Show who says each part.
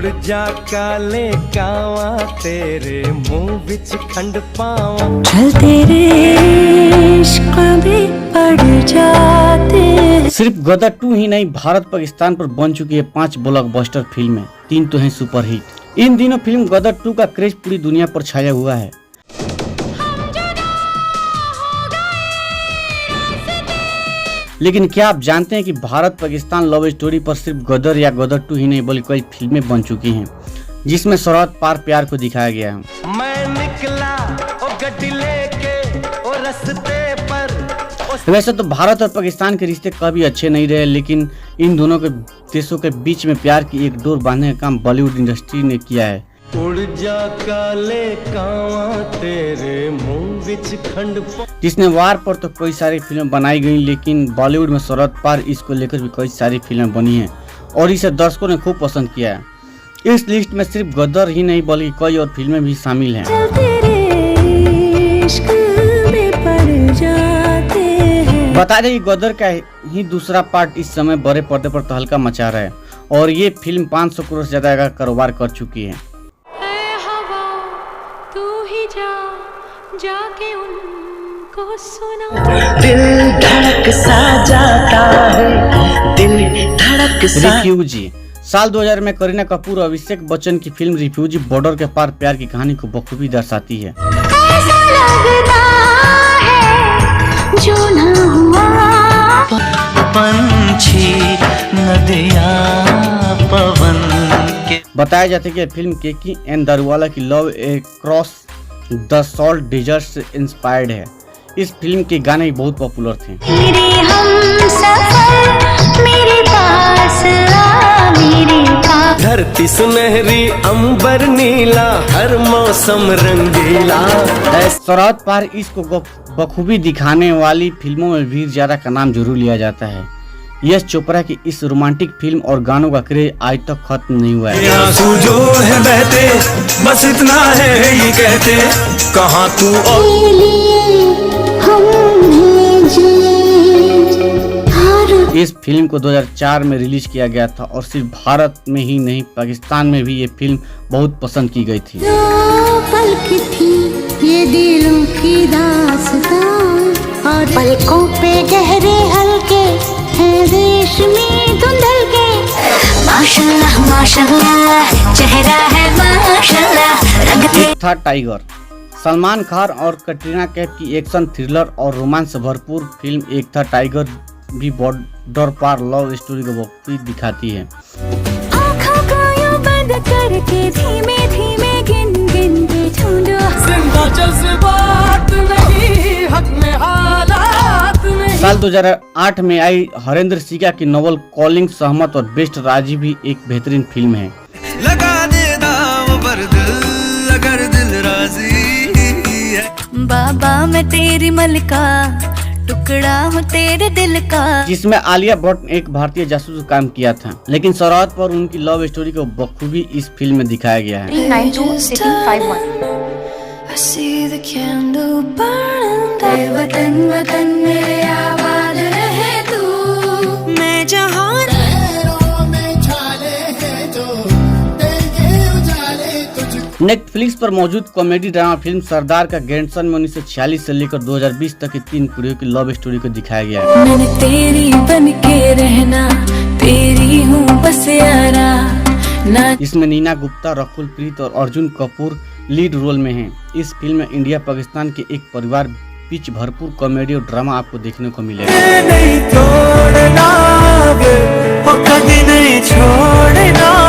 Speaker 1: उड़ जा काले कावा तेरे मुंह विच खंड पावा,
Speaker 2: चल तेरे इश्क में पड़ जाते।
Speaker 3: सिर्फ गदर 2 ही नहीं, भारत पाकिस्तान पर बन चुकी है 5 ब्लॉकबस्टर फिल्में, 3 तो हैं सुपरहिट। इन दिनों फिल्म गदर 2 का क्रेज पूरी दुनिया पर छाया हुआ है। लेकिन क्या आप जानते हैं कि भारत पाकिस्तान लव स्टोरी पर सिर्फ गदर या गदर 2 ही नहीं बल्कि कई फिल्में बन चुकी हैं जिसमें सरहद पार प्यार को दिखाया गया है।
Speaker 1: मैं निकला ओ गड्डी लेके ओ रस्ते पर।
Speaker 3: वैसे तो भारत और पाकिस्तान के रिश्ते कभी अच्छे नहीं रहे, लेकिन इन दोनों के देशों के बीच में प्यार की एक डोर बांधने का काम बॉलीवुड इंडस्ट्री ने किया है।
Speaker 1: उड़ जा काले कावा तेरे मुंह विच खंड पावा।
Speaker 3: जिसने वार पर तो कई सारी फिल्में बनाई गई, लेकिन बॉलीवुड में सरहद पार इसको लेकर भी कई सारी फिल्में बनी हैं और इसे दर्शकों ने खूब पसंद किया है। इस लिस्ट में सिर्फ गदर ही नहीं बल्कि कई और फिल्में भी शामिल हैं। बता दें कि गदर का ही दूसरा पार्ट इस समय बड़े पर्दे पर तहलका मचा रहा है और ये फिल्म 500 करोड़ से ज्यादा का कारोबार कर चुकी है।
Speaker 2: जाके उनको सुना।
Speaker 4: दिल धड़क सा जाता है, दिल धड़क सा।
Speaker 3: रिफ्यूजी साल 2000 में करीना कपूर और अभिषेक बच्चन की फिल्म रिफ्यूजी बॉर्डर के पार प्यार की कहानी को बखूबी दर्शाती है।
Speaker 2: ऐसा लगता है जो ना हुआ।
Speaker 4: पंछी नदियाँ पवन के।
Speaker 3: बताया जाता है कि फिल्म केकी एंड दारूवाला की love cross the salt desert से इंस्पायर्ड है। इस फिल्म के गाने भी बहुत पॉपुलर थे।
Speaker 2: मेरे हमसफर मेरे पास आ, मेरे पास।
Speaker 1: धरती सुनहरी अंबर नीला हर मौसम रंगीला।
Speaker 3: सरहद पार इसको बखूबी दिखाने वाली फिल्मों में वीर जारा का नाम जरूर लिया जाता है। यश चोपड़ा की इस रोमांटिक फिल्म और गानों का क्रेज आज तक खत्म नहीं हुआ है।
Speaker 1: आंसू जो है बहते बस इतना है ये कहते कहाँ तू
Speaker 3: इस फिल्म को 2004 में रिलीज किया गया था और सिर्फ भारत में ही नहीं पाकिस्तान में भी ये फिल्म बहुत पसंद की गई थी।
Speaker 2: पल की थी ये दिलों की दास्तां और पलकों पे गहरे हल्के हैं रेशमी धुंधल के। माशाल्लाह माशाल्लाह चेहरा है माशाल्लाह रंग।
Speaker 3: एक था टाइगर, सलमान खान और कटरीना कैफ की एक्शन थ्रिलर और रोमांस से भरपूर फिल्म एक था टाइगर भी बॉर्डर पार लव स्टोरी को बखूबी दिखाती है।
Speaker 2: आँखों को यूं बंद करके धीमे धीमे गिन गिन के ढूंढो।
Speaker 3: साल 2008 में आई हरेंद्र सिंह की नोवेल कॉलिंग सहमत और बेस्ट राजी भी एक बेहतरीन फिल्म है।
Speaker 1: लगा दे दाव पर दिल अगर दिल राजी है।
Speaker 2: बाबा मैं तेरी मलिका टुकड़ा हूँ तेरे दिल का।
Speaker 3: जिसमें आलिया भट्ट ने एक भारतीय जासूस का काम किया था, लेकिन सरहद पर उनकी लव स्टोरी को बखूबी इस फिल्म में दिखाया गया है।
Speaker 2: 392-51 वतन वतन मेरे आबाद रहे तू। मैं जहाँ
Speaker 3: नेटफ्लिक्स पर मौजूद कॉमेडी ड्रामा फिल्म सरदार का ग्रैंडसन में 1946 से लेकर 2020 तक की 3 पीढ़ियों की लव स्टोरी को दिखाया गया है।
Speaker 2: मैंने तेरी बन के रहना तेरी हूँ बस यारा ना।
Speaker 3: इसमें नीना गुप्ता, रकुल प्रीत और अर्जुन कपूर लीड रोल में हैं। इस फिल्म में इंडिया पाकिस्तान के एक परिवार बीच भरपूर कॉमेडी और ड्रामा आपको देखने को मिलेगा।
Speaker 1: नहीं छोड़ना वे, ओ कभी नहीं छोड़ना।